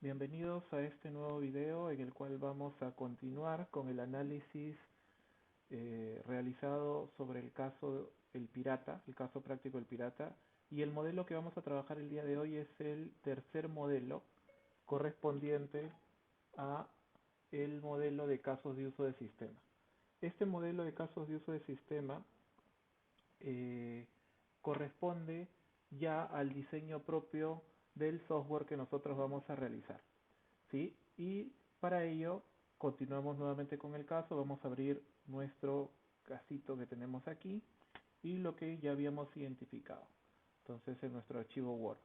Bienvenidos a este nuevo video en el cual vamos a continuar con el análisis realizado sobre el caso El Pirata, el caso práctico del pirata, y el modelo que vamos a trabajar el día de hoy es el tercer modelo correspondiente a el modelo de casos de uso de sistema. Este modelo de casos de uso de sistema eh, corresponde ya al diseño propio del software que nosotros vamos a realizar. ¿Sí? Y para ello continuamos nuevamente con el caso, vamos a abrir nuestro casito que tenemos aquí y lo que ya habíamos identificado. Entonces en nuestro archivo Word,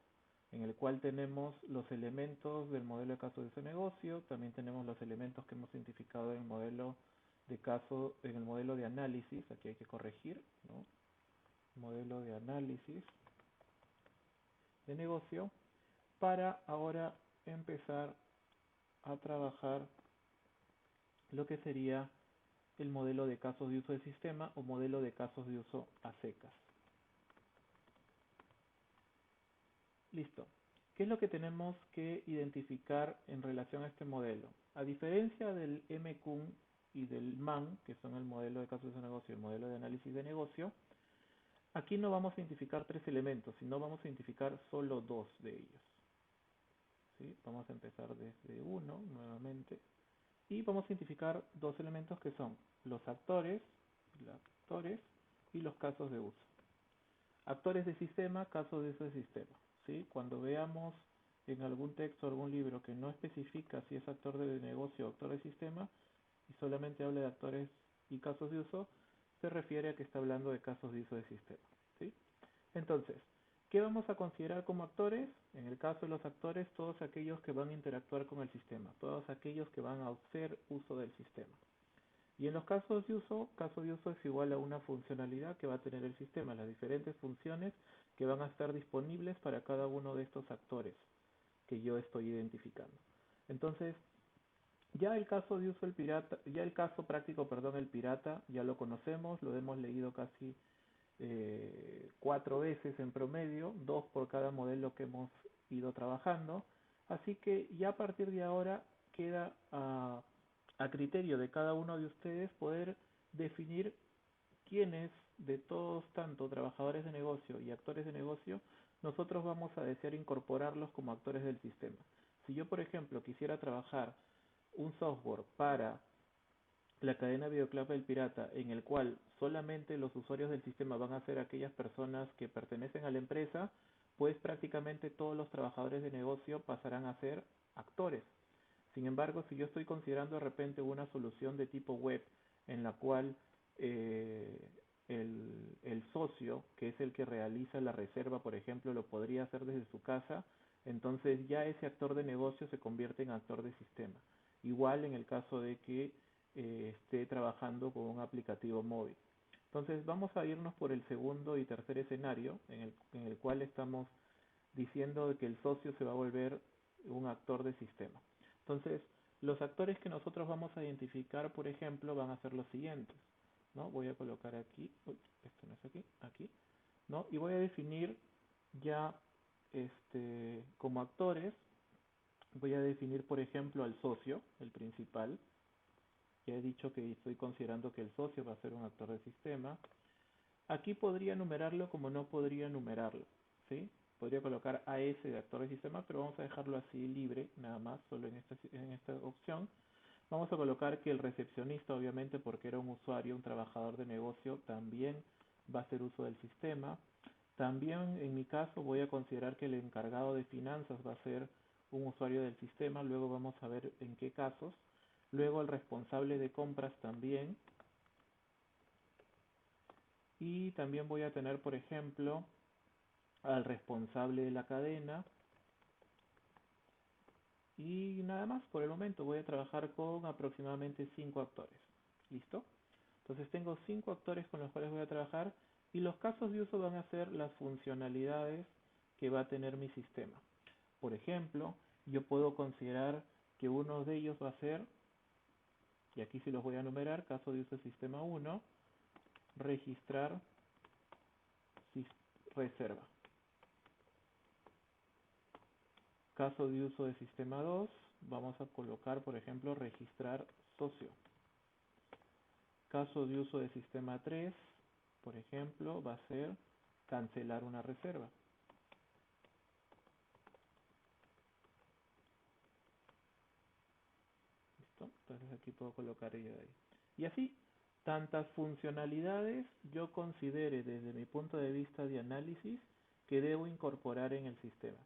en el cual tenemos los elementos del modelo de caso de ese negocio, también tenemos los elementos que hemos identificado en el modelo de caso, en el modelo de análisis, aquí hay que corregir, ¿no? Modelo de análisis de negocio, para ahora empezar a trabajar lo que sería el modelo de casos de uso del sistema o modelo de casos de uso a secas. Listo. ¿Qué es lo que tenemos que identificar en relación a este modelo? A diferencia del MQM y del MAN, que son el modelo de casos de negocio y el modelo de análisis de negocio, aquí no vamos a identificar tres elementos, sino vamos a identificar solo dos de ellos. ¿Sí? Vamos a empezar desde uno nuevamente. Y vamos a identificar dos elementos que son los actores y los casos de uso. Actores de sistema, casos de uso de sistema. ¿Sí? Cuando veamos en algún texto, algún libro que no especifica si es actor de negocio o actor de sistema y solamente habla de actores y casos de uso, se refiere a que está hablando de casos de uso de sistema. ¿Sí? Entonces, ¿qué vamos a considerar como actores? En el caso de los actores, todos aquellos que van a interactuar con el sistema, todos aquellos que van a hacer uso del sistema. Y en los casos de uso, caso de uso es igual a una funcionalidad que va a tener el sistema, las diferentes funciones que van a estar disponibles para cada uno de estos actores que yo estoy identificando. Entonces, ya el caso de uso el pirata, ya el caso práctico, perdón, el pirata, ya lo conocemos, lo hemos leído casi 4 veces en promedio, 2 por cada modelo que hemos ido trabajando. Así que ya a partir de ahora queda a criterio de cada uno de ustedes poder definir quiénes de todos, tanto trabajadores de negocio y actores de negocio, nosotros vamos a desear incorporarlos como actores del sistema. Si yo, por ejemplo, quisiera trabajar un software para la cadena Videoclub del Pirata, en el cual solamente los usuarios del sistema van a ser aquellas personas que pertenecen a la empresa, pues prácticamente todos los trabajadores de negocio pasarán a ser actores. Sin embargo, si yo estoy considerando de repente una solución de tipo web en la cual eh, el socio, que es el que realiza la reserva, por ejemplo, lo podría hacer desde su casa, entonces ya ese actor de negocio se convierte en actor de sistema. Igual en el caso de que esté trabajando con un aplicativo móvil. Entonces vamos a irnos por el segundo y tercer escenario en el cual estamos diciendo que el socio se va a volver un actor de sistema. Entonces, los actores que nosotros vamos a identificar, por ejemplo, van a ser los siguientes, ¿no? Voy a colocar aquí, esto no es aquí, aquí, ¿no? Y voy a definir ya como actores, voy a definir, por ejemplo, al socio, el principal. Ya he dicho que estoy considerando que el socio va a ser un actor de sistema. Aquí podría numerarlo como no podría numerarlo, ¿sí? Podría colocar AS de actor de sistema, pero vamos a dejarlo así libre, nada más, solo en esta opción. Vamos a colocar que el recepcionista, obviamente, porque era un usuario, un trabajador de negocio, también va a hacer uso del sistema. También, en mi caso, voy a considerar que el encargado de finanzas va a ser un usuario del sistema. Luego vamos a ver en qué casos. Luego el responsable de compras también. Y también voy a tener, por ejemplo, al responsable de la cadena. Y nada más, por el momento voy a trabajar con aproximadamente 5 actores. ¿Listo? Entonces tengo 5 actores con los cuales voy a trabajar y los casos de uso van a ser las funcionalidades que va a tener mi sistema. Por ejemplo, yo puedo considerar que uno de ellos va a ser, y aquí sí los voy a numerar, caso de uso sistema 1, registrar reserva. Caso de uso de sistema 2, vamos a colocar, por ejemplo, registrar socio. Caso de uso de sistema 3, por ejemplo, va a ser cancelar una reserva. ¿Listo? Entonces aquí puedo colocar ella de ahí. Y así, tantas funcionalidades yo considere desde mi punto de vista de análisis que debo incorporar en el sistema.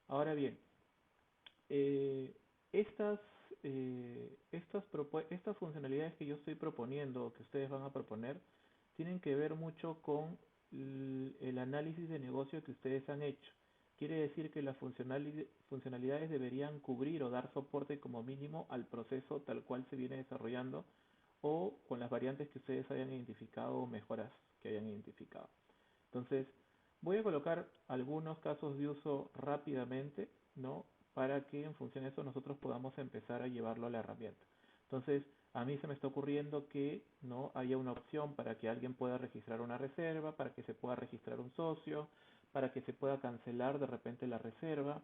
Ahora bien, eh, estas, estas funcionalidades que yo estoy proponiendo o que ustedes van a proponer tienen que ver mucho con el análisis de negocio que ustedes han hecho. Quiere decir que las funcionalidades deberían cubrir o dar soporte como mínimo al proceso tal cual se viene desarrollando o con las variantes que ustedes hayan identificado o mejoras que hayan identificado. Entonces, voy a colocar algunos casos de uso rápidamente, ¿no? Para que en función de eso nosotros podamos empezar a llevarlo a la herramienta. Entonces, a mí se me está ocurriendo que no haya una opción para que alguien pueda registrar una reserva, para que se pueda registrar un socio, para que se pueda cancelar de repente la reserva.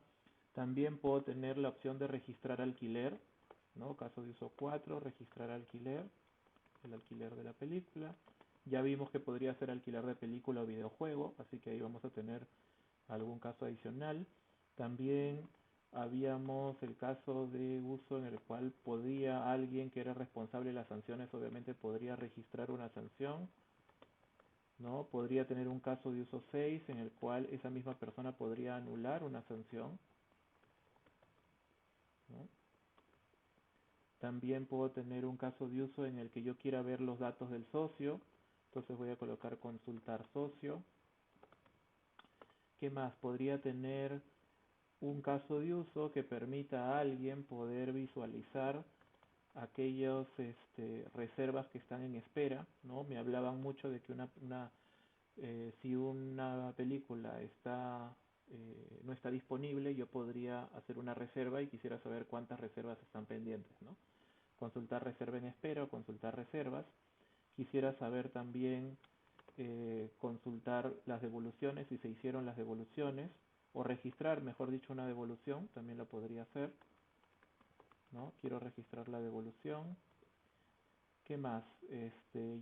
También puedo tener la opción de registrar alquiler, ¿no? Caso de uso 4, registrar alquiler, el alquiler de la película. Ya vimos que podría ser alquiler de película o videojuego, así que ahí vamos a tener algún caso adicional. También habíamos el caso de uso en el cual podría alguien que era responsable de las sanciones, obviamente podría registrar una sanción, ¿no? Podría tener un caso de uso 6 en el cual esa misma persona podría anular una sanción, ¿no? También puedo tener un caso de uso en el que yo quiera ver los datos del socio, entonces voy a colocar consultar socio. ¿Qué más? Podría tener un caso de uso que permita a alguien poder visualizar aquellas reservas que están en espera, ¿no? Me hablaban mucho de que si una película no está disponible, yo podría hacer una reserva y quisiera saber cuántas reservas están pendientes, ¿no? Consultar reserva en espera o consultar reservas. Quisiera saber también consultar las devoluciones, si se hicieron las devoluciones, o registrar, mejor dicho, una devolución, también lo podría hacer, ¿no? Quiero registrar la devolución. ¿Qué más?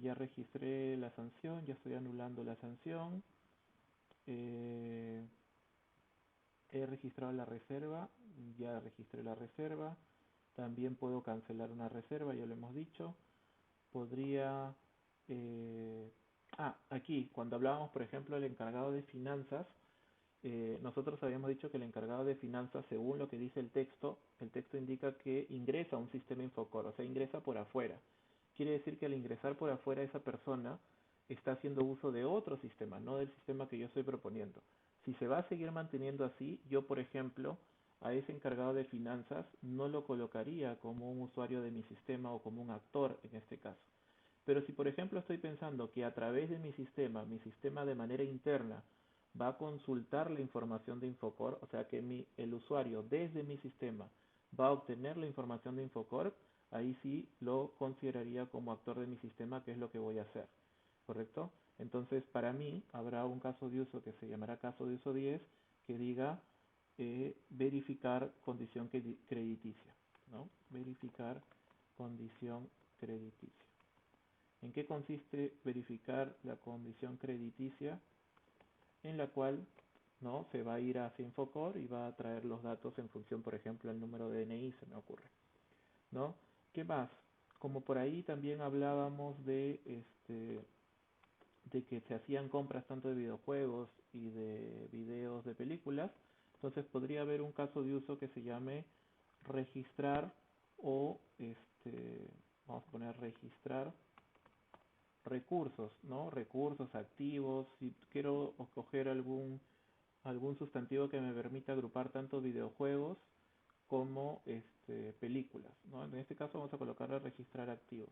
Ya registré la sanción, ya estoy anulando la sanción. Eh, He registrado la reserva, ya registré la reserva. También puedo cancelar una reserva, ya lo hemos dicho. Podría... eh, aquí, cuando hablábamos, por ejemplo, del encargado de finanzas, nosotros habíamos dicho que el encargado de finanzas, según lo que dice el texto indica que ingresa a un sistema Infocor, o sea, ingresa por afuera. Quiere decir que al ingresar por afuera esa persona está haciendo uso de otro sistema, no del sistema que yo estoy proponiendo. Si se va a seguir manteniendo así, yo, por ejemplo, a ese encargado de finanzas no lo colocaría como un usuario de mi sistema o como un actor en este caso. Pero si, por ejemplo, estoy pensando que a través de mi sistema de manera interna va a consultar la información de Infocor, o sea que el usuario desde mi sistema va a obtener la información de Infocor, ahí sí lo consideraría como actor de mi sistema, que es lo que voy a hacer, ¿correcto? Entonces, para mí, habrá un caso de uso que se llamará caso de uso 10, que diga verificar condición crediticia, ¿no? Verificar condición crediticia. ¿En qué consiste verificar la condición crediticia? En la cual, ¿no? Se va a ir hacia Infocor y va a traer los datos en función, por ejemplo, al número de DNI, se me ocurre, ¿no? ¿Qué más? Como por ahí también hablábamos de que se hacían compras tanto de videojuegos y de videos de películas, entonces podría haber un caso de uso que se llame registrar o vamos a poner registrar recursos, ¿no? Recursos, activos, si quiero coger algún sustantivo que me permita agrupar tanto videojuegos como películas, ¿no? En este caso vamos a colocarle registrar activos.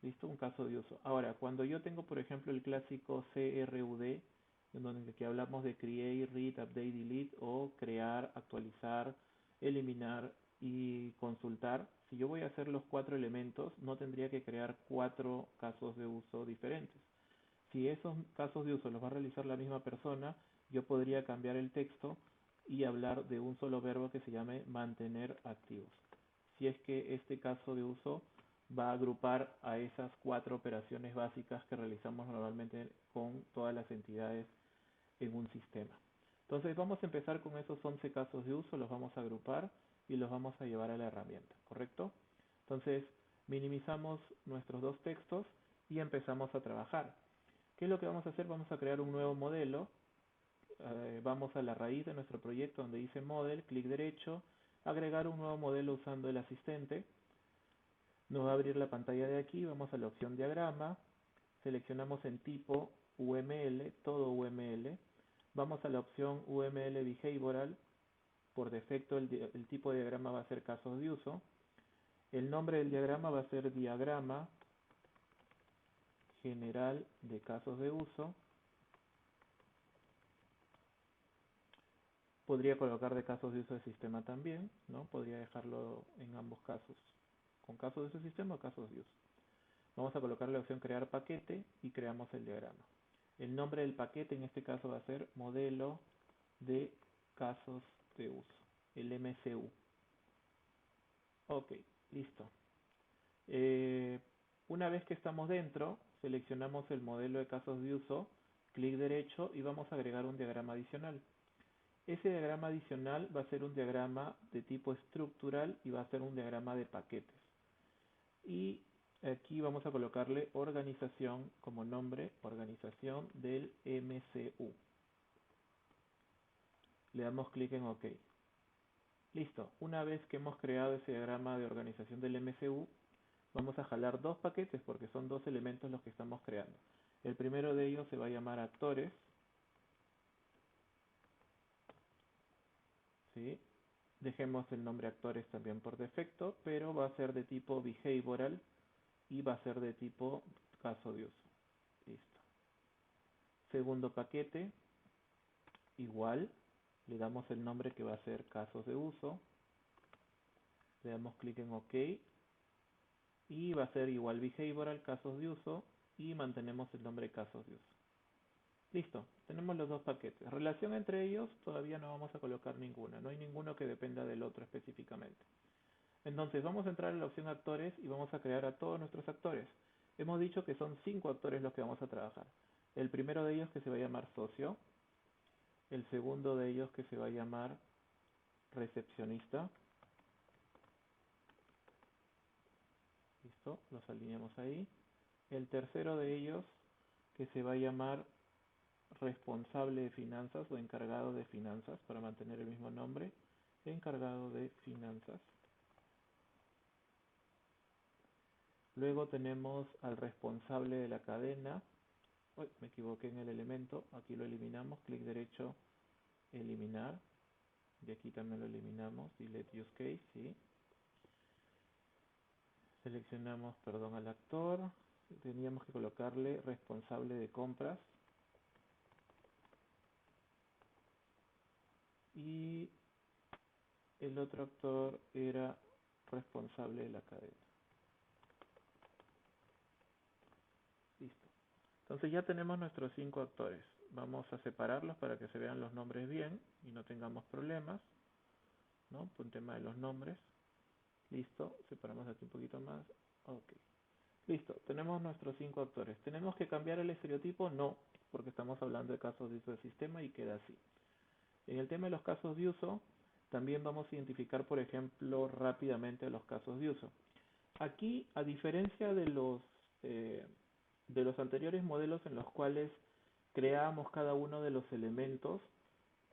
¿Listo? Un caso de uso. Ahora, cuando yo tengo, por ejemplo, el clásico CRUD, en donde que hablamos de create, read, update, delete, o crear, actualizar, eliminar y consultar, si yo voy a hacer los cuatro elementos, no tendría que crear cuatro casos de uso diferentes. Si esos casos de uso los va a realizar la misma persona, yo podría cambiar el texto y hablar de un solo verbo que se llame mantener activos. Si es que este caso de uso va a agrupar a esas 4 operaciones básicas que realizamos normalmente con todas las entidades en un sistema. Entonces vamos a empezar con esos 11 casos de uso, los vamos a agrupar y los vamos a llevar a la herramienta, ¿correcto? Entonces minimizamos nuestros dos textos y empezamos a trabajar. ¿Qué es lo que vamos a hacer? Vamos a crear un nuevo modelo. Vamos a la raíz de nuestro proyecto donde dice Model, clic derecho, agregar un nuevo modelo usando el asistente. Nos va a abrir la pantalla de aquí, vamos a la opción diagrama, seleccionamos en tipo UML, todo UML, vamos a la opción UML Behavioral, por defecto el tipo de diagrama va a ser casos de uso, el nombre del diagrama va a ser diagrama general de casos de uso, podría colocar de casos de uso de sistema también, ¿no? Podría dejarlo en ambos casos, con casos de uso de sistema o casos de uso. Vamos a colocar la opción crear paquete y creamos el diagrama. El nombre del paquete en este caso va a ser modelo de casos de uso, el MCU. Ok, listo. Eh, una vez que estamos dentro, seleccionamos el modelo de casos de uso, clic derecho y vamos a agregar un diagrama adicional. Ese diagrama adicional va a ser un diagrama de tipo estructural y va a ser un diagrama de paquetes. Y aquí vamos a colocarle organización como nombre, organización del MCU. Le damos clic en OK. Listo, una vez que hemos creado ese diagrama de organización del MCU, vamos a jalar dos paquetes porque son dos elementos los que estamos creando. El primero de ellos se va a llamar actores, ¿sí? Dejemos el nombre actores también por defecto, pero va a ser de tipo behavioral y va a ser de tipo caso de uso. Listo. Segundo paquete, igual, le damos el nombre que va a ser casos de uso, le damos clic en OK y va a ser igual behavioral, casos de uso y mantenemos el nombre casos de uso. Listo, tenemos los dos paquetes. Relación entre ellos todavía no vamos a colocar ninguna, no hay ninguno que dependa del otro específicamente. Entonces vamos a entrar en la opción actores y vamos a crear a todos nuestros actores. Hemos dicho que son 5 actores los que vamos a trabajar. El primero de ellos que se va a llamar socio, el segundo de ellos que se va a llamar recepcionista. Listo, los alineamos ahí. El tercero de ellos que se va a llamar responsable de finanzas o encargado de finanzas para mantener el mismo nombre, encargado de finanzas. Luego tenemos al responsable de la cadena. Uy, me equivoqué en el elemento, aquí lo eliminamos, clic derecho, eliminar, y aquí también lo eliminamos, delete use case, ¿sí? Seleccionamos, perdón, al actor, teníamos que colocarle responsable de compras, y el otro actor era responsable de la cadena. Listo. Entonces ya tenemos nuestros 5 actores. Vamos a separarlos para que se vean los nombres bien y no tengamos problemas, ¿no? Por un tema de los nombres. Listo, separamos aquí un poquito más. Ok. Listo, tenemos nuestros 5 actores. ¿Tenemos que cambiar el estereotipo? No, porque estamos hablando de casos de uso del sistema y queda así. En el tema de los casos de uso, también vamos a identificar, por ejemplo, rápidamente los casos de uso. Aquí, a diferencia de los anteriores modelos en los cuales creamos cada uno de los elementos,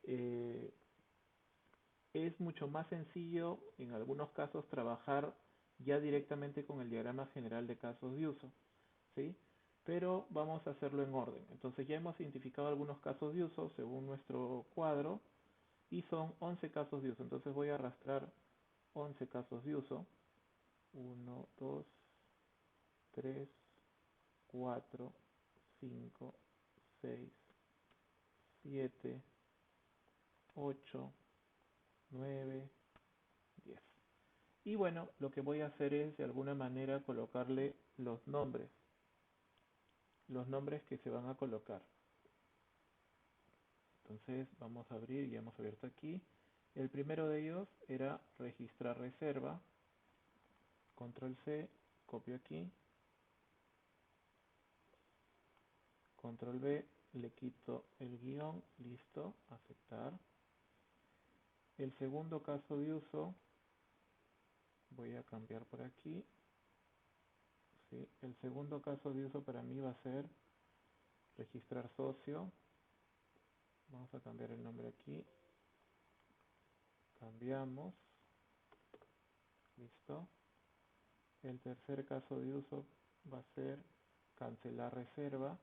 eh, es mucho más sencillo en algunos casos trabajar ya directamente con el diagrama general de casos de uso, ¿sí? Pero vamos a hacerlo en orden. Entonces ya hemos identificado algunos casos de uso según nuestro cuadro y son 11 casos de uso. Entonces voy a arrastrar 11 casos de uso. 1, 2, 3, 4, 5, 6, 7, 8, 9, 10. Y bueno, lo que voy a hacer es de alguna manera colocarle los nombres que se van a colocar. Entonces vamos a abrir, ya hemos abierto aquí. El primero de ellos era registrar reserva. Control C, copio aquí. Control V, le quito el guión, listo, aceptar. El segundo caso de uso, voy a cambiar por aquí. ¿Sí? El segundo caso de uso para mí va a ser registrar socio. Vamos a cambiar el nombre aquí. Cambiamos. Listo. El tercer caso de uso va a ser cancelar reserva.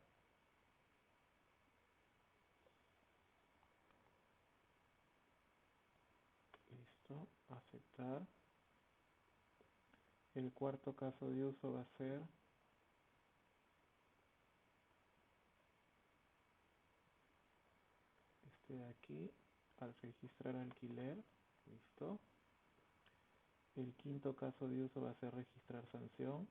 Listo. Aceptar. El cuarto caso de uso va a ser este de aquí. Al registrar alquiler. Listo. El quinto caso de uso va a ser registrar sanción.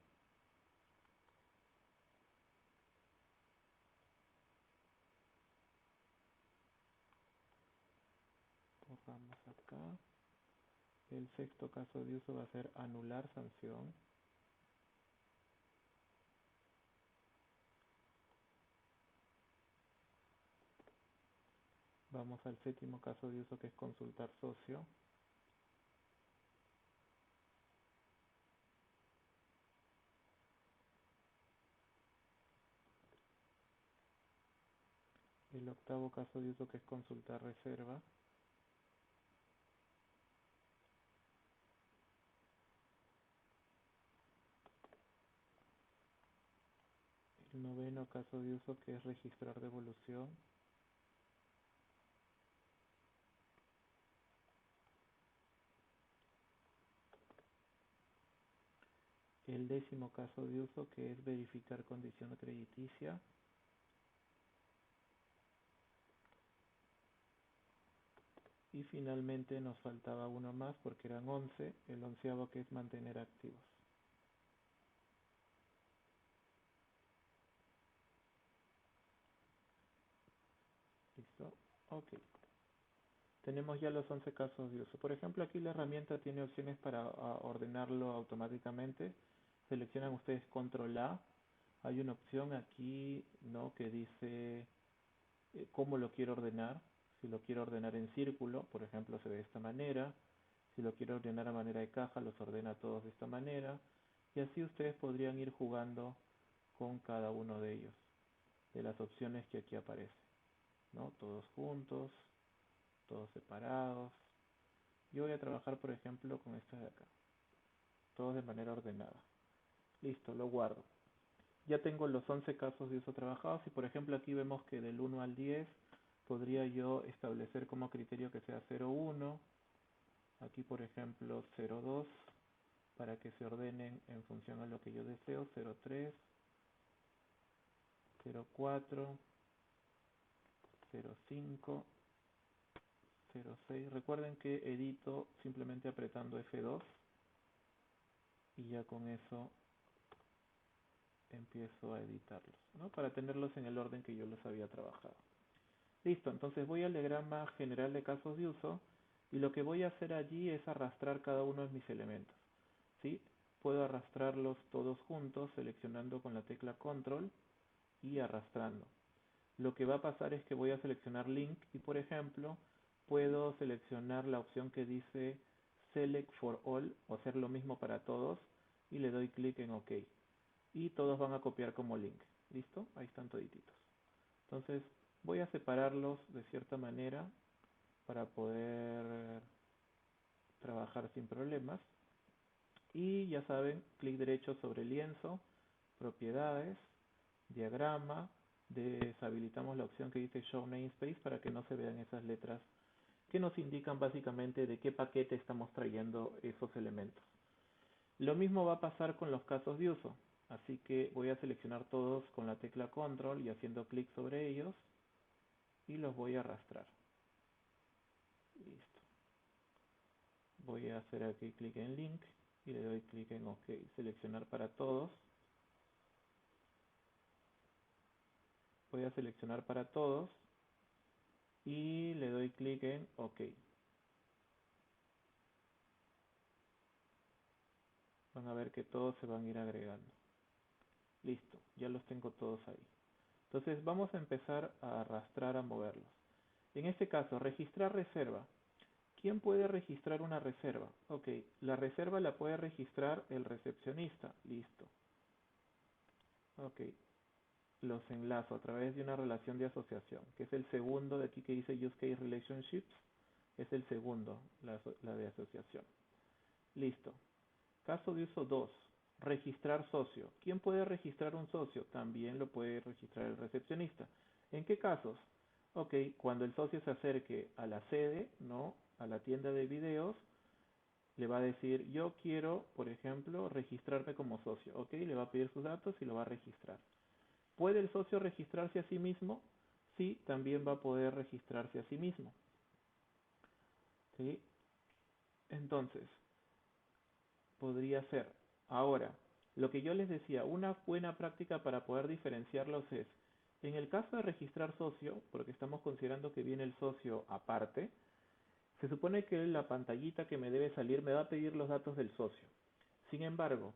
Borramos acá. El sexto caso de uso va a ser anular sanción. Vamos al séptimo caso de uso, que es consultar socio. El octavo caso de uso, que es consultar reserva. El noveno caso de uso, que es registrar devolución. El décimo caso de uso, que es verificar condición crediticia. Y finalmente nos faltaba uno más porque eran 11, el onceavo, que es mantener activos. ¿Listo? Ok. Tenemos ya los 11 casos de uso. Por ejemplo, aquí la herramienta tiene opciones para ordenarlo automáticamente. Seleccionan ustedes Control A. Hay una opción aquí, ¿no?, que dice cómo lo quiero ordenar. Si lo quiero ordenar en círculo, por ejemplo, se ve de esta manera. Si lo quiero ordenar a manera de caja, los ordena todos de esta manera. Y así ustedes podrían ir jugando con cada uno de ellos, de las opciones que aquí aparecen, ¿no? Todos juntos, todos separados. Yo voy a trabajar, por ejemplo, con esta de acá, todos de manera ordenada. Listo, lo guardo. Ya tengo los 11 casos de uso trabajados y, por ejemplo, aquí vemos que del 1 al 10 podría yo establecer como criterio que sea 0,1, aquí, por ejemplo, 0,2, para que se ordenen en función a lo que yo deseo, 0,3, 0,4, 0,5, 0,6. Recuerden que edito simplemente apretando F2 y ya con eso empiezo a editarlos, ¿no?, para tenerlos en el orden que yo los había trabajado. Listo, entonces voy al diagrama general de casos de uso y lo que voy a hacer allí es arrastrar cada uno de mis elementos, ¿sí? Puedo arrastrarlos todos juntos seleccionando con la tecla Control y arrastrando. Lo que va a pasar es que voy a seleccionar Link y, por ejemplo, puedo seleccionar la opción que dice Select for All o hacer lo mismo para todos y le doy clic en OK. Y todos van a copiar como link. ¿Listo? Ahí están todititos. Entonces voy a separarlos de cierta manera para poder trabajar sin problemas. Y ya saben, clic derecho sobre lienzo, propiedades, diagrama, deshabilitamos la opción que dice Show Namespace para que no se vean esas letras que nos indican básicamente de qué paquete estamos trayendo esos elementos. Lo mismo va a pasar con los casos de uso, así que voy a seleccionar todos con la tecla Control y haciendo clic sobre ellos y los voy a arrastrar. Listo. Voy a hacer aquí clic en Link y le doy clic en OK. Seleccionar para todos. Voy a seleccionar para todos y le doy clic en OK. Van a ver que todos se van a ir agregando. Listo, ya los tengo todos ahí. Entonces vamos a empezar a arrastrar, a moverlos. En este caso, registrar reserva. ¿Quién puede registrar una reserva? Ok, la reserva la puede registrar el recepcionista. Listo. Ok, los enlazo a través de una relación de asociación, que es el segundo de aquí que dice Use Case Relationships. Es el segundo, la de asociación. Listo. Caso de uso 2. Registrar socio. ¿Quién puede registrar un socio? También lo puede registrar el recepcionista. ¿En qué casos? Ok, cuando el socio se acerque a la sede, ¿no? A la tienda de videos, le va a decir, yo quiero, por ejemplo, registrarme como socio. Ok, le va a pedir sus datos y lo va a registrar. ¿Puede el socio registrarse a sí mismo? Sí, también va a poder registrarse a sí mismo. ¿Sí? Entonces, podría ser. Ahora, lo que yo les decía, una buena práctica para poder diferenciarlos es, en el caso de registrar socio, porque estamos considerando que viene el socio aparte, se supone que la pantallita que me debe salir me va a pedir los datos del socio. Sin embargo,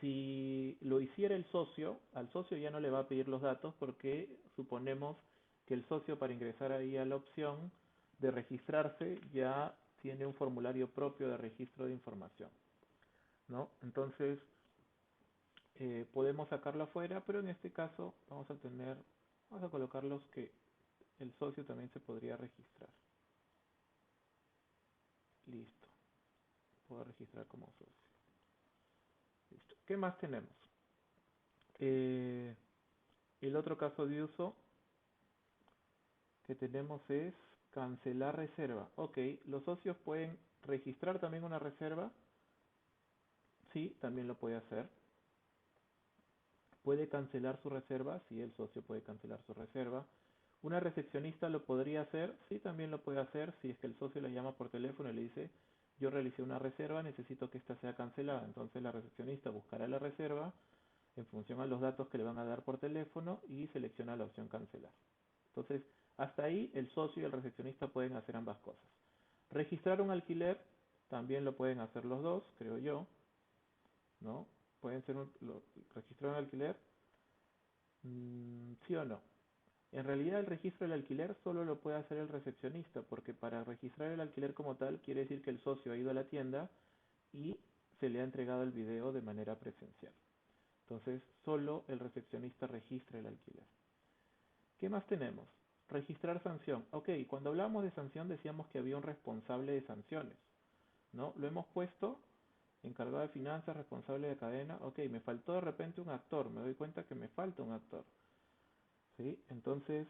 si lo hiciera el socio, al socio ya no le va a pedir los datos porque suponemos que el socio para ingresar ahí a la opción de registrarse ya tiene un formulario propio de registro de información, ¿no? Entonces, podemos sacarlo afuera, pero en este caso vamos a colocarlos que el socio también se podría registrar. Listo, puedo registrar como socio. Listo. ¿Qué más tenemos? Eh, el otro caso de uso que tenemos es cancelar reserva. Ok, los socios pueden registrar también una reserva. Sí, también lo puede hacer. Puede cancelar su reserva. Sí, el socio puede cancelar su reserva. ¿Una recepcionista lo podría hacer? Sí, también lo puede hacer si es que el socio le llama por teléfono y le dice, yo realicé una reserva, necesito que esta sea cancelada. Entonces la recepcionista buscará la reserva en función a los datos que le van a dar por teléfono y selecciona la opción cancelar. Entonces, hasta ahí el socio y el recepcionista pueden hacer ambas cosas. Registrar un alquiler también lo pueden hacer los dos, creo yo, ¿no? Pueden ser registrar un alquiler, sí o no. En realidad el registro del alquiler solo lo puede hacer el recepcionista, porque para registrar el alquiler como tal quiere decir que el socio ha ido a la tienda y se le ha entregado el video de manera presencial. Entonces, solo el recepcionista registra el alquiler. ¿Qué más tenemos? Registrar sanción. Ok, cuando hablábamos de sanción decíamos que había un responsable de sanciones, ¿no? Lo hemos puesto, encargado de finanzas, responsable de cadena. Ok, me faltó de repente un actor, me doy cuenta que me falta un actor, ¿sí? Entonces,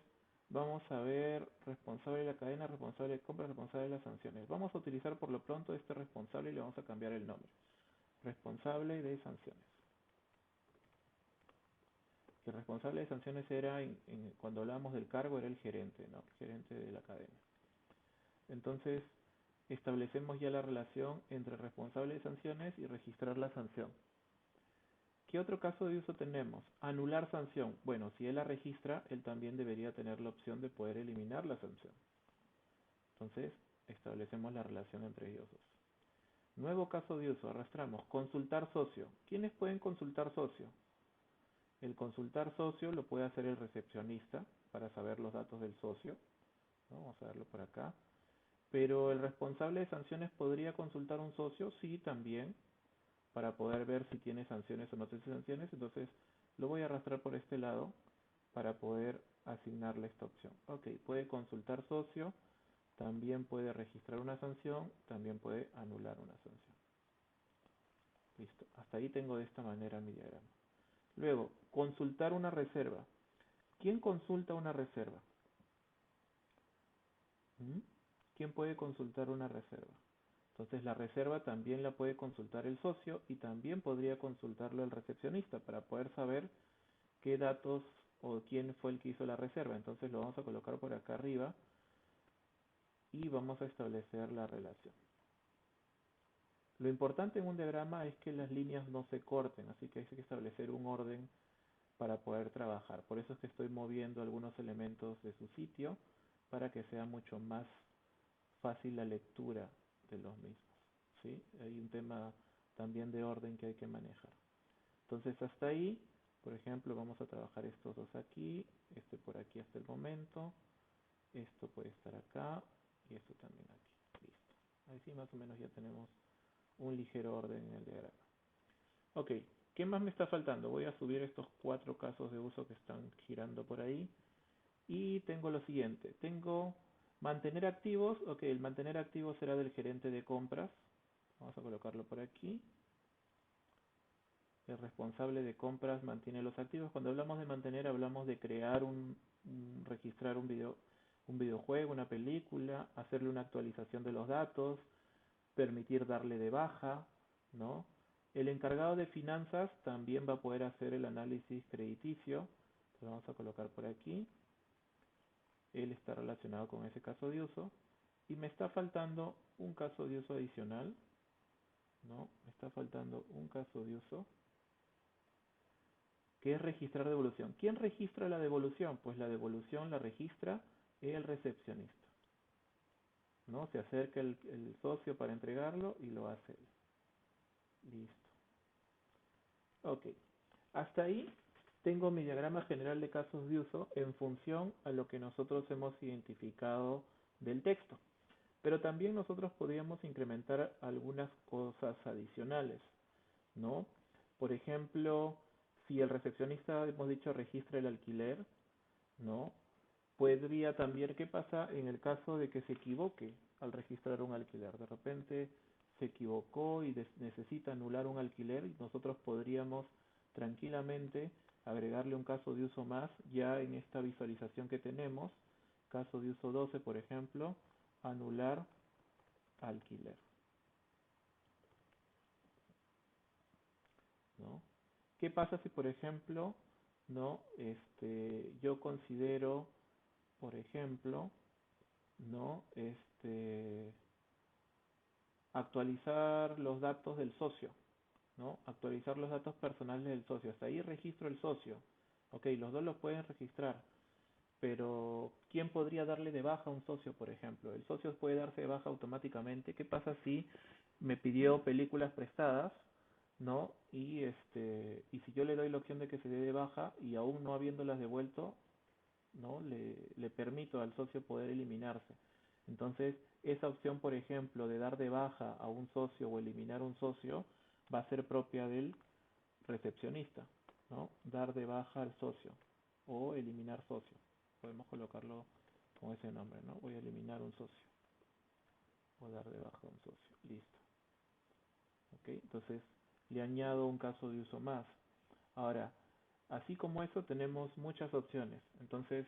vamos a ver responsable de la cadena, responsable de compra, responsable de las sanciones. Vamos a utilizar por lo pronto este responsable y le vamos a cambiar el nombre. Responsable de sanciones. El responsable de sanciones era, cuando hablábamos del cargo, era el gerente, ¿no? El gerente de la cadena. Entonces, establecemos ya la relación entre responsable de sanciones y registrar la sanción. ¿Qué otro caso de uso tenemos? Anular sanción. Bueno, si él la registra, él también debería tener la opción de poder eliminar la sanción. Entonces, establecemos la relación entre ellos dos. Nuevo caso de uso, arrastramos. Consultar socio. ¿Quiénes pueden consultar socio? El consultar socio lo puede hacer el recepcionista para saber los datos del socio, ¿no? Vamos a verlo por acá. Pero el responsable de sanciones podría consultar un socio, sí, también, para poder ver si tiene sanciones o no tiene sanciones. Entonces lo voy a arrastrar por este lado para poder asignarle esta opción. Ok, puede consultar socio, también puede registrar una sanción, también puede anular una sanción. Listo, hasta ahí tengo de esta manera mi diagrama. Luego, consultar una reserva. ¿Quién consulta una reserva? ¿Mm? ¿Quién puede consultar una reserva? Entonces la reserva también la puede consultar el socio y también podría consultarlo el recepcionista para poder saber qué datos o quién fue el que hizo la reserva. Entonces lo vamos a colocar por acá arriba y vamos a establecer la relación. Lo importante en un diagrama es que las líneas no se corten, así que hay que establecer un orden para poder trabajar. Por eso es que estoy moviendo algunos elementos de su sitio para que sea mucho más fácil la lectura de los mismos, ¿sí? Hay un tema también de orden que hay que manejar. Entonces hasta ahí, por ejemplo, vamos a trabajar estos dos aquí, este por aquí hasta el momento, esto puede estar acá y esto también aquí. Listo. Ahí sí más o menos ya tenemos un ligero orden en el diagrama. Ok, ¿qué más me está faltando? Voy a subir estos 4 casos de uso que están girando por ahí. Y tengo lo siguiente, tengo mantener activos, ok, el mantener activos será del gerente de compras, vamos a colocarlo por aquí. El responsable de compras mantiene los activos. Cuando hablamos de mantener, hablamos de crear registrar un videojuego, una película, hacerle una actualización de los datos, permitir darle de baja, ¿no? El encargado de finanzas también va a poder hacer el análisis crediticio. Lo vamos a colocar por aquí. Él está relacionado con ese caso de uso. Y me está faltando un caso de uso adicional, ¿no? Me está faltando un caso de uso que es registrar devolución. ¿Quién registra la devolución? Pues la devolución la registra el recepcionista, ¿no? Se acerca el socio para entregarlo y lo hace él. Listo. Ok. Hasta ahí tengo mi diagrama general de casos de uso en función a lo que nosotros hemos identificado del texto. Pero también nosotros podríamos incrementar algunas cosas adicionales, ¿no? Por ejemplo, si el recepcionista, hemos dicho, registra el alquiler, ¿no? Podría también, ¿qué pasa en el caso de que se equivoque al registrar un alquiler? De repente se equivocó y necesita anular un alquiler y nosotros podríamos tranquilamente agregarle un caso de uso más ya en esta visualización que tenemos, caso de uso 12, por ejemplo, anular alquiler, ¿no? ¿Qué pasa si, por ejemplo, no, yo considero, por ejemplo, no, actualizar los datos del socio, ¿no? Actualizar los datos personales del socio. Hasta ahí registro el socio. Ok, los dos los pueden registrar, pero ¿quién podría darle de baja a un socio, por ejemplo? El socio puede darse de baja automáticamente. ¿Qué pasa si me pidió películas prestadas, ¿no? Y si yo le doy la opción de que se dé de baja y aún no habiéndolas devuelto, ¿no? Le permito al socio poder eliminarse. Entonces, esa opción, por ejemplo, de dar de baja a un socio o eliminar un socio, va a ser propia del recepcionista, ¿no? Dar de baja al socio o eliminar socio. Podemos colocarlo con ese nombre, ¿no? Voy a eliminar un socio o dar de baja a un socio. Listo. ¿Ok? Entonces, le añado un caso de uso más. Ahora, así como eso, tenemos muchas opciones. Entonces,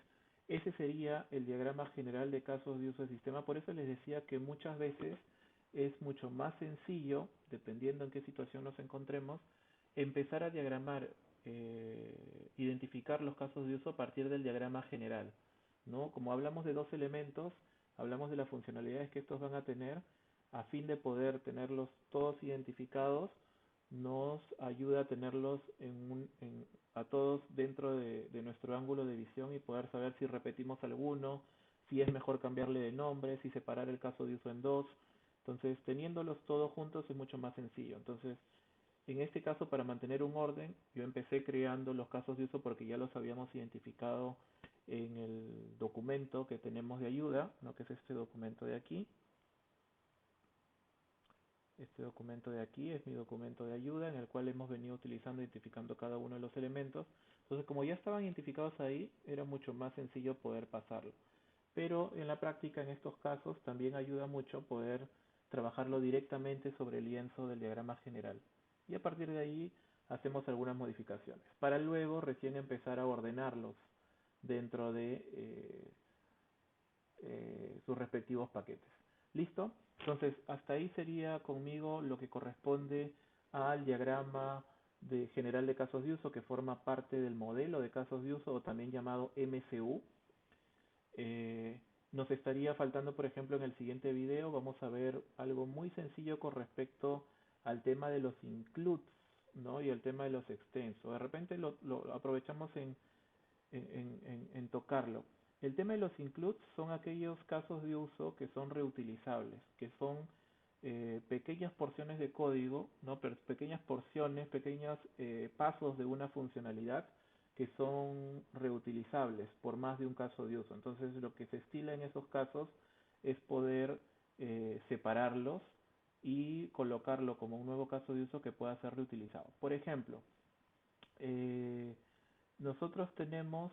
ese sería el diagrama general de casos de uso del sistema. Por eso les decía que muchas veces es mucho más sencillo, dependiendo en qué situación nos encontremos, empezar a diagramar, identificar los casos de uso a partir del diagrama general, ¿no? Como hablamos de dos elementos, hablamos de las funcionalidades que estos van a tener, a fin de poder tenerlos todos identificados, nos ayuda a tenerlos a todos dentro de nuestro ángulo de visión y poder saber si repetimos alguno, si es mejor cambiarle de nombre, si separar el caso de uso en dos. Entonces, teniéndolos todos juntos es mucho más sencillo. Entonces, en este caso, para mantener un orden, yo empecé creando los casos de uso porque ya los habíamos identificado en el documento que tenemos de ayuda, ¿no? Que es este documento de aquí. Este documento de aquí es mi documento de ayuda en el cual hemos venido utilizando, identificando cada uno de los elementos. Entonces, como ya estaban identificados ahí, era mucho más sencillo poder pasarlo. Pero en la práctica, en estos casos, también ayuda mucho poder trabajarlo directamente sobre el lienzo del diagrama general. Y a partir de ahí hacemos algunas modificaciones, para luego recién empezar a ordenarlos dentro de sus respectivos paquetes. ¿Listo? Entonces, hasta ahí sería conmigo lo que corresponde al diagrama general de casos de uso que forma parte del modelo de casos de uso o también llamado MCU. Nos estaría faltando, por ejemplo, en el siguiente video vamos a ver algo muy sencillo con respecto al tema de los includes, ¿no? Y el tema de los extensos. De repente lo aprovechamos en tocarlo. El tema de los includes son aquellos casos de uso que son reutilizables, que son pequeñas porciones de código, ¿no? Pequeñas porciones, pequeños pasos de una funcionalidad que son reutilizables por más de un caso de uso. Entonces, lo que se estila en esos casos es poder separarlos y colocarlo como un nuevo caso de uso que pueda ser reutilizado. Por ejemplo, eh, nosotros tenemos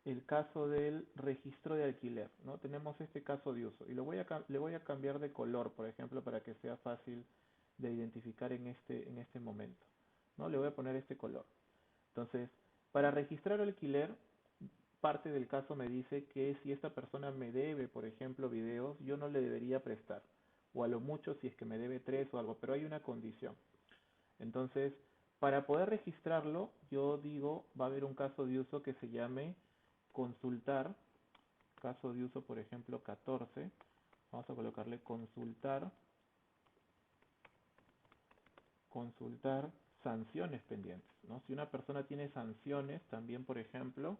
el caso del registro de alquiler, ¿no? Tenemos este caso de uso y le voy a cambiar de color, por ejemplo, para que sea fácil de identificar en este momento, ¿no? Le voy a poner este color. Entonces, para registrar alquiler, parte del caso me dice que si esta persona me debe, por ejemplo, videos, yo no le debería prestar, o a lo mucho si es que me debe tres o algo, pero hay una condición. Entonces, para poder registrarlo, yo digo, va a haber un caso de uso que se llame consultar, caso de uso, por ejemplo, 14, vamos a colocarle consultar sanciones pendientes, ¿no? Si una persona tiene sanciones, también, por ejemplo,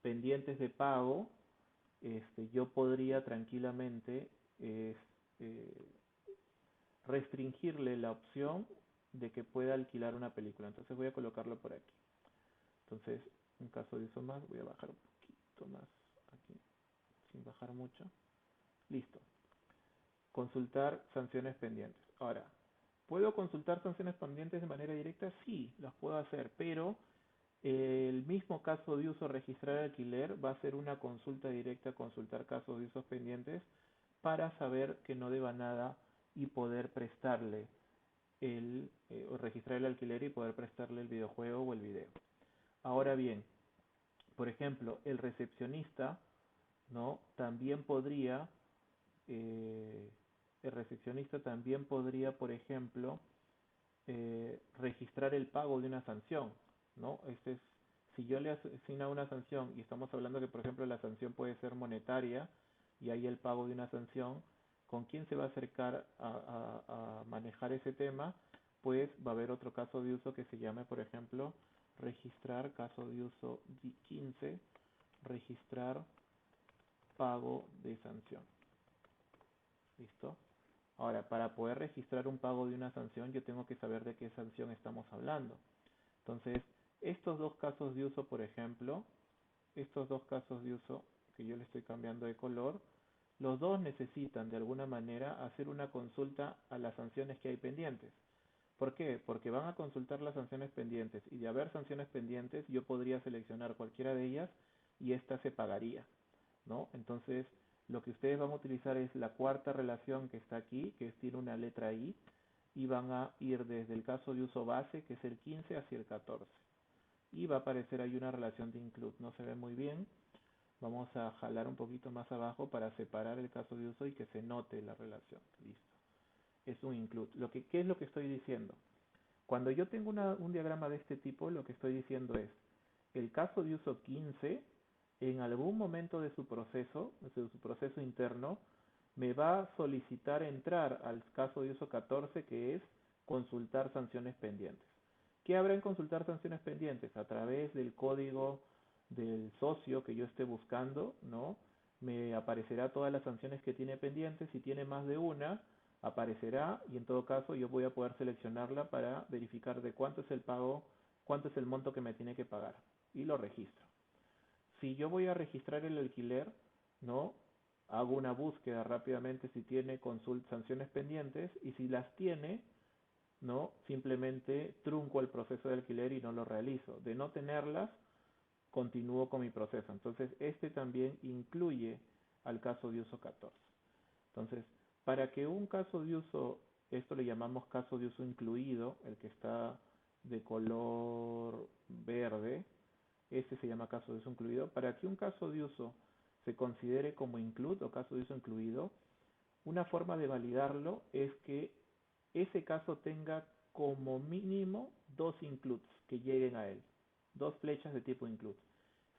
pendientes de pago, yo podría tranquilamente este, restringirle la opción de que pueda alquilar una película. Entonces voy a colocarlo por aquí. Entonces, un caso de uso más, voy a bajar un poquito más aquí, sin bajar mucho. Listo. Consultar sanciones pendientes. Ahora, ¿puedo consultar sanciones pendientes de manera directa? Sí, las puedo hacer, pero el mismo caso de uso registrar alquiler va a ser una consulta directa, consultar casos de usos pendientes para saber que no deba nada y poder prestarle o registrar el alquiler y poder prestarle el videojuego o el video. Ahora bien, por ejemplo, el recepcionista, ¿no? También podría eh, el recepcionista también podría, por ejemplo, registrar el pago de una sanción, ¿no? Si yo le asigno una sanción y estamos hablando que, por ejemplo, la sanción puede ser monetaria y hay el pago de una sanción, ¿con quién se va a acercar a manejar ese tema? Pues va a haber otro caso de uso que se llame, por ejemplo, registrar caso de uso 15, registrar pago de sanción. ¿Listo? Ahora, para poder registrar un pago de una sanción, yo tengo que saber de qué sanción estamos hablando. Entonces, estos dos casos de uso, por ejemplo, estos dos casos de uso que yo le estoy cambiando de color, los dos necesitan de alguna manera hacer una consulta a las sanciones que hay pendientes. ¿Por qué? Porque van a consultar las sanciones pendientes y de haber sanciones pendientes yo podría seleccionar cualquiera de ellas y ésta se pagaría, ¿no? Entonces, lo que ustedes van a utilizar es la cuarta relación que está aquí, que tiene una letra I, y van a ir desde el caso de uso base, que es el 15, hacia el 14. Y va a aparecer ahí una relación de include. No se ve muy bien. Vamos a jalar un poquito más abajo para separar el caso de uso y que se note la relación. Listo. Es un include. ¿Qué es lo que estoy diciendo? Cuando yo tengo un diagrama de este tipo, lo que estoy diciendo es, el caso de uso 15, en algún momento de su proceso interno, me va a solicitar entrar al caso de uso 14, que es consultar sanciones pendientes. ¿Qué habrá en consultar sanciones pendientes? A través del código del socio que yo esté buscando, ¿no? Me aparecerá todas las sanciones que tiene pendientes. Si tiene más de una, aparecerá y en todo caso yo voy a poder seleccionarla para verificar de cuánto es el pago, cuánto es el monto que me tiene que pagar y lo registro. Si yo voy a registrar el alquiler, ¿no? Hago una búsqueda rápidamente si tiene sanciones pendientes y si las tiene, ¿no? Simplemente trunco el proceso de alquiler y no lo realizo. De no tenerlas, continúo con mi proceso. Entonces, este también incluye al caso de uso 14. Entonces, para que un caso de uso, esto le llamamos caso de uso incluido, el que está de color verde, este se llama caso de uso incluido. Para que un caso de uso se considere como include o caso de uso incluido, una forma de validarlo es que ese caso tenga como mínimo dos includes que lleguen a él, dos flechas de tipo include.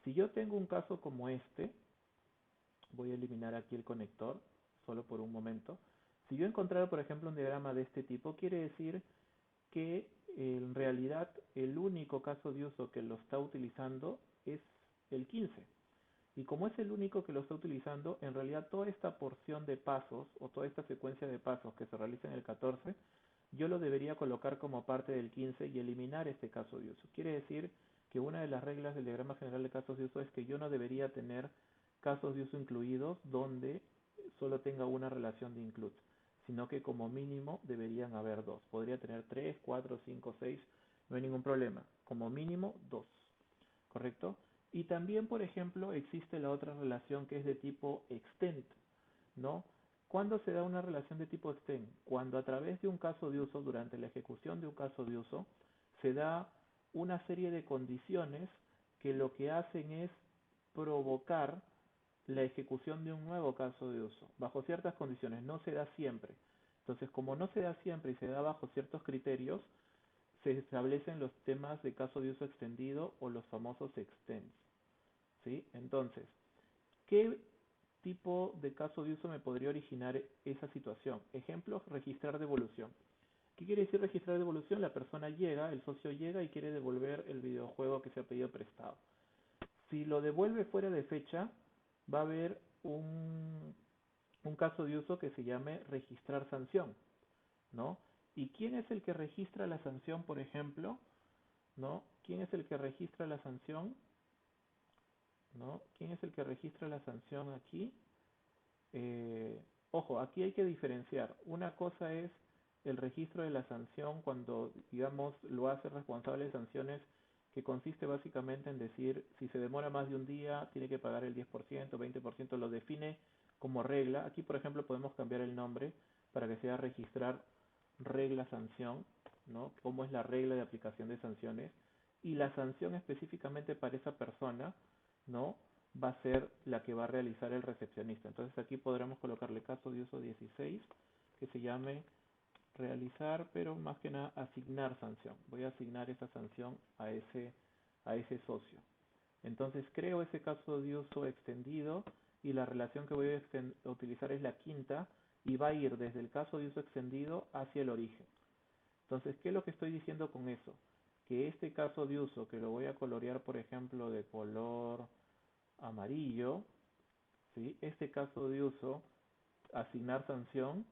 Si yo tengo un caso como este, voy a eliminar aquí el conector, solo por un momento. Si yo encontrara, por ejemplo, un diagrama de este tipo, quiere decir que en realidad el único caso de uso que lo está utilizando es el 15. Y como es el único que lo está utilizando, en realidad toda esta porción de pasos o toda esta secuencia de pasos que se realiza en el 14, yo lo debería colocar como parte del 15 y eliminar este caso de uso. Quiere decir que una de las reglas del diagrama general de casos de uso es que yo no debería tener casos de uso incluidos donde solo tenga una relación de include, sino que como mínimo deberían haber dos. Podría tener 3, 4, 5, 6, no hay ningún problema. Como mínimo dos, ¿correcto? Y también, por ejemplo, existe la otra relación que es de tipo extend, ¿no? ¿Cuándo se da una relación de tipo extend? Cuando a través de un caso de uso, durante la ejecución de un caso de uso, se da una serie de condiciones que lo que hacen es provocar la ejecución de un nuevo caso de uso, bajo ciertas condiciones, no se da siempre. Entonces, como no se da siempre y se da bajo ciertos criterios, se establecen los temas de caso de uso extendido o los famosos extends, ¿sí? Entonces, ¿qué tipo de caso de uso me podría originar esa situación? Ejemplo, registrar devolución. ¿Qué quiere decir registrar devolución? La persona llega, el socio llega y quiere devolver el videojuego que se ha pedido prestado. Si lo devuelve fuera de fecha, va a haber un caso de uso que se llame registrar sanción, ¿no? ¿Y quién es el que registra la sanción, por ejemplo? ¿No? ¿Quién es el que registra la sanción? ¿No? ¿Quién es el que registra la sanción aquí? Ojo, aquí hay que diferenciar. Una cosa es el registro de la sanción cuando, digamos, lo hace responsable de sanciones, que consiste básicamente en decir, si se demora más de un día, tiene que pagar el 10%, 20%, lo define como regla. Aquí, por ejemplo, podemos cambiar el nombre para que sea registrar regla sanción, ¿no? Cómo es la regla de aplicación de sanciones. Y la sanción específicamente para esa persona, ¿no? Va a ser la que va a realizar el recepcionista. Entonces aquí podremos colocarle caso de uso 16 que se llame realizar, pero más que nada asignar sanción. Voy a asignar esa sanción a ese socio. Entonces creo ese caso de uso extendido y la relación que voy a utilizar es la quinta y va a ir desde el caso de uso extendido hacia el origen. Entonces, ¿qué es lo que estoy diciendo con eso? Que este caso de uso, que lo voy a colorear, por ejemplo, de color amarillo, ¿sí? Este caso de uso, asignar sanción,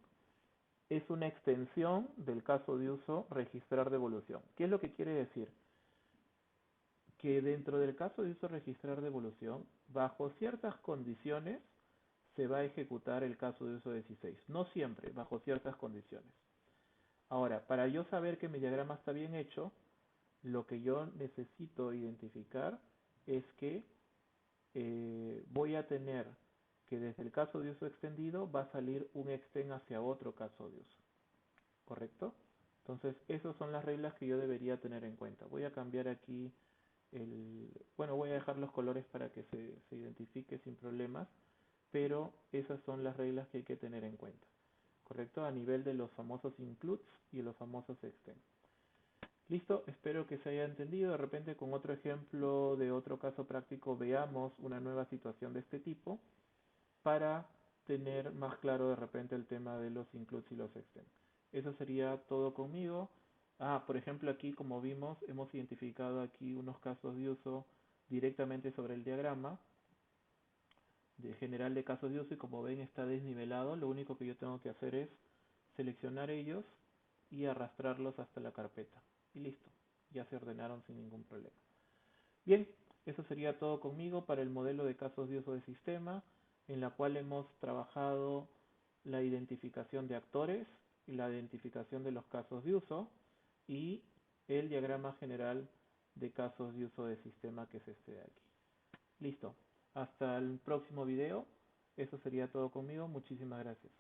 es una extensión del caso de uso registrar devolución. ¿Qué es lo que quiere decir? Que dentro del caso de uso registrar devolución, bajo ciertas condiciones, se va a ejecutar el caso de uso 16. No siempre, bajo ciertas condiciones. Ahora, para yo saber que mi diagrama está bien hecho, lo que yo necesito identificar es que voy a tener que desde el caso de uso extendido va a salir un extend hacia otro caso de uso, ¿correcto? Entonces, esas son las reglas que yo debería tener en cuenta. Voy a cambiar aquí bueno, voy a dejar los colores para que se identifique sin problemas, pero esas son las reglas que hay que tener en cuenta, ¿correcto? A nivel de los famosos includes y los famosos extend. Listo, espero que se haya entendido. De repente con otro ejemplo de otro caso práctico veamos una nueva situación de este tipo para tener más claro de repente el tema de los includes y los extend. Eso sería todo conmigo. Por ejemplo aquí como vimos hemos identificado aquí unos casos de uso directamente sobre el diagrama de general de casos de uso y como ven está desnivelado. Lo único que yo tengo que hacer es seleccionar ellos y arrastrarlos hasta la carpeta. Y listo, ya se ordenaron sin ningún problema. Bien, eso sería todo conmigo para el modelo de casos de uso de sistema, en la cual hemos trabajado la identificación de actores y la identificación de los casos de uso y el diagrama general de casos de uso de sistema que es este de aquí. Listo, hasta el próximo video. Eso sería todo conmigo. Muchísimas gracias.